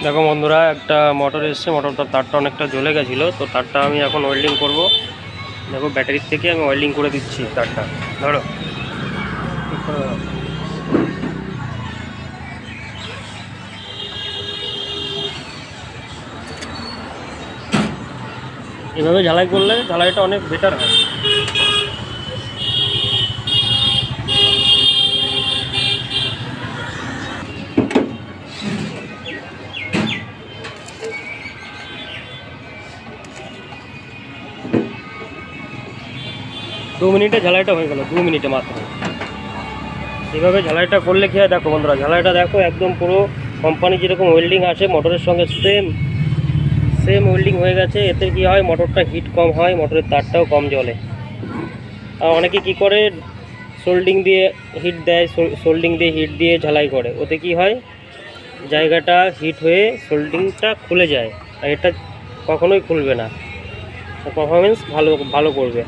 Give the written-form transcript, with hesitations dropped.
দেখো বন্ধুরা, একটা মোটর এসছে, মোটরটার তারটা অনেকটা জ্বলে গেছিলো, তো তারটা আমি এখন ওয়েল্ডিং করব। দেখো ব্যাটারির থেকে আমি ওয়েল্ডিং করে দিচ্ছি তারটা। ধরো ঠিক করে দাও। এভাবে ঝালাই করলে ঝালাইটা অনেক বেটার হয়। দু মিনিটে ঝালাইটা হয়ে গেল, 2 মিনিটে মাত্র। এভাবে ঝালাইটা করলে কি হয় দেখো বন্ধুরা, ঝালাইটা দেখো একদম পুরো কোম্পানি যেরকম ওয়েল্ডিং আসে মোটরের সঙ্গে সেম ওয়েল্ডিং হয়ে গেছে। এতে কি হয়, মোটরটা হিট কম হয়, মোটরের তারটাও কম জ্বলে। আর অনেকে কি করে, সোল্ডিং দিয়ে হিট দেয়, সোল্ডিং দিয়ে হিট দিয়ে ঝালাই করে। ওতে কি হয়, জায়গাটা হিট হয়ে সোল্ডিংটা খুলে যায়। আর এটা কখনোই খুলবে না, পারফরমেন্স ভালো করবে।